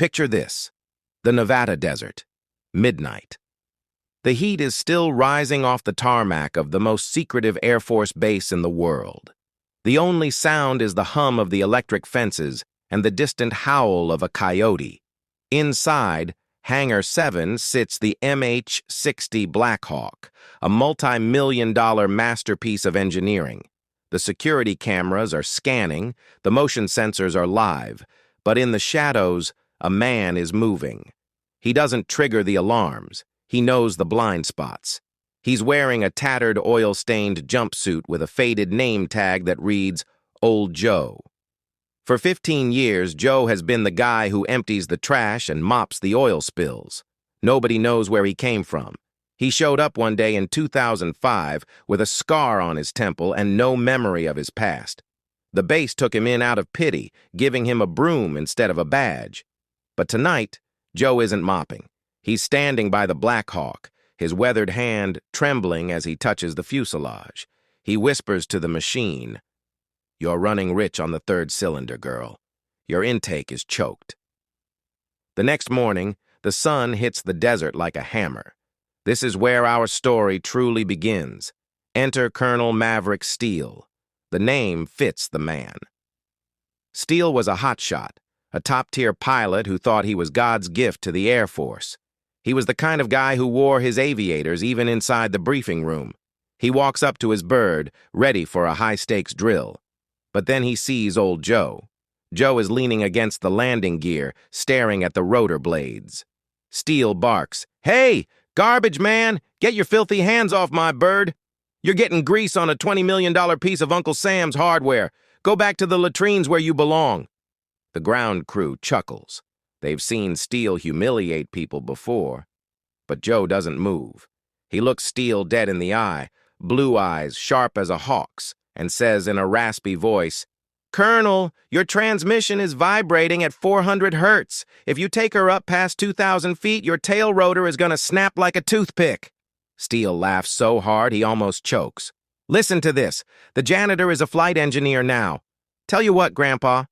Picture this: the Nevada desert, midnight. The heat is still rising off the tarmac of the most secretive Air Force base in the world. The only sound is the hum of the electric fences and the distant howl of a coyote. Inside, Hangar 7 sits the MH-60 Blackhawk, a multi-million-dollar masterpiece of engineering. The security cameras are scanning, the motion sensors are live, but in the shadows, a man is moving. He doesn't trigger the alarms. He knows the blind spots. He's wearing a tattered, oil-stained jumpsuit with a faded name tag that reads, Old Joe. For 15 years, Joe has been the guy who empties the trash and mops the oil spills. Nobody knows where he came from. He showed up one day in 2005 with a scar on his temple and no memory of his past. The base took him in out of pity, giving him a broom instead of a badge. But tonight, Joe isn't mopping. He's standing by the Blackhawk, his weathered hand trembling as he touches the fuselage. He whispers to the machine, "You're running rich on the third cylinder, girl. Your intake is choked." The next morning, the sun hits the desert like a hammer. This is where our story truly begins. Enter Colonel Maverick Steele. The name fits the man. Steele was a hotshot, a top-tier pilot who thought he was God's gift to the Air Force. He was the kind of guy who wore his aviators even inside the briefing room. He walks up to his bird, ready for a high-stakes drill. But then he sees old Joe. Joe is leaning against the landing gear, staring at the rotor blades. Steele barks, "Hey, garbage man, get your filthy hands off my bird. You're getting grease on a $20 million piece of Uncle Sam's hardware. Go back to the latrines where you belong." The ground crew chuckles. They've seen Steele humiliate people before. But Joe doesn't move. He looks Steele dead in the eye, blue eyes sharp as a hawk's, and says in a raspy voice, "Colonel, your transmission is vibrating at 400 hertz. If you take her up past 2,000 feet, your tail rotor is going to snap like a toothpick." Steele laughs so hard he almost chokes. "Listen to this. The janitor is a flight engineer now. Tell you what, Grandpa,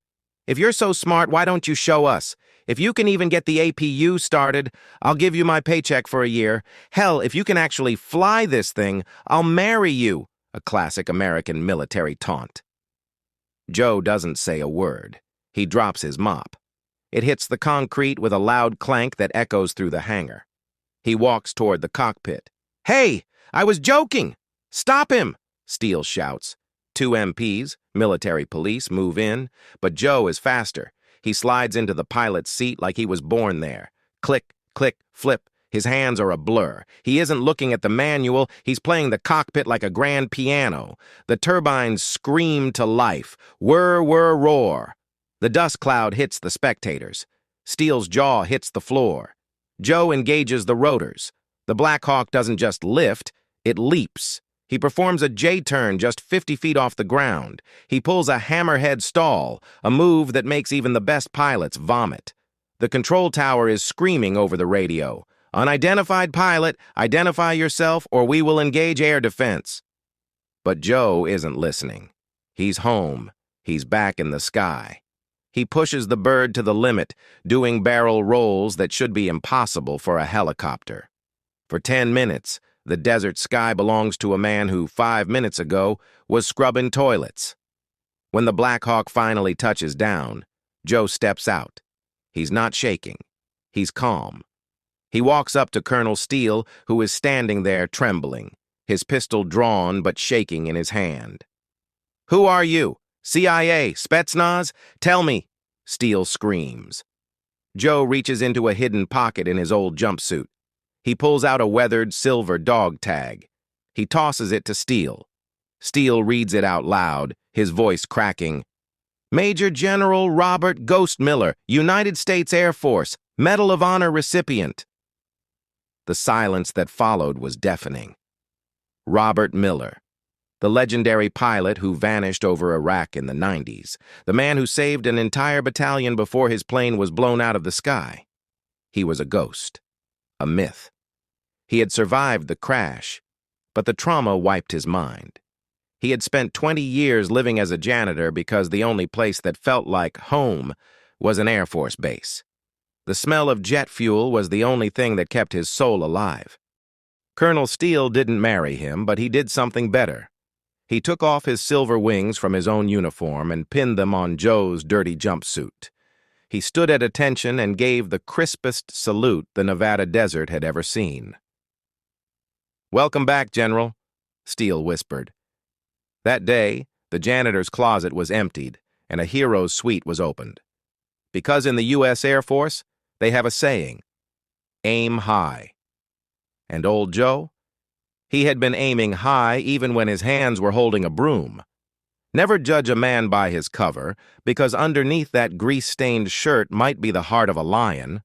if you're so smart, why don't you show us? If you can even get the APU started, I'll give you my paycheck for a year. Hell, if you can actually fly this thing, I'll marry you." A classic American military taunt. Joe doesn't say a word. He drops his mop. It hits the concrete with a loud clank that echoes through the hangar. He walks toward the cockpit. "Hey, I was joking! Stop him!" Steele shouts. 2 MPs, military police, move in, but Joe is faster. He slides into the pilot's seat like he was born there. Click, click, flip. His hands are a blur. He isn't looking at the manual. He's playing the cockpit like a grand piano. The turbines scream to life. Whir, whir, roar. The dust cloud hits the spectators. Steele's jaw hits the floor. Joe engages the rotors. The Blackhawk doesn't just lift, it leaps. He performs a J-turn just 50 feet off the ground. He pulls a hammerhead stall, a move that makes even the best pilots vomit. The control tower is screaming over the radio. "Unidentified pilot, identify yourself or we will engage air defense." But Joe isn't listening. He's home. He's back in the sky. He pushes the bird to the limit, doing barrel rolls that should be impossible for a helicopter. For 10 minutes, the desert sky belongs to a man who 5 minutes ago was scrubbing toilets. When the Blackhawk finally touches down, Joe steps out. He's not shaking. He's calm. He walks up to Colonel Steele, who is standing there trembling, his pistol drawn but shaking in his hand. "Who are you? CIA? Spetsnaz? Tell me!" Steele screams. Joe reaches into a hidden pocket in his old jumpsuit. He pulls out a weathered silver dog tag. He tosses it to Steele. Steele reads it out loud, his voice cracking. "Major General Robert Ghost Miller, United States Air Force, Medal of Honor recipient." The silence that followed was deafening. Robert Miller, the legendary pilot who vanished over Iraq in the 90s, the man who saved an entire battalion before his plane was blown out of the sky. He was a ghost, a myth. He had survived the crash, but the trauma wiped his mind. He had spent 20 years living as a janitor because the only place that felt like home was an Air Force base. The smell of jet fuel was the only thing that kept his soul alive. Colonel Steele didn't marry him, but he did something better. He took off his silver wings from his own uniform and pinned them on Joe's dirty jumpsuit. He stood at attention and gave the crispest salute the Nevada desert had ever seen. "Welcome back, General," Steele whispered. That day, the janitor's closet was emptied and a hero's suite was opened. Because in the U.S. Air Force, they have a saying, "Aim high." And old Joe? He had been aiming high even when his hands were holding a broom. Never judge a man by his cover, because underneath that grease-stained shirt might be the heart of a lion.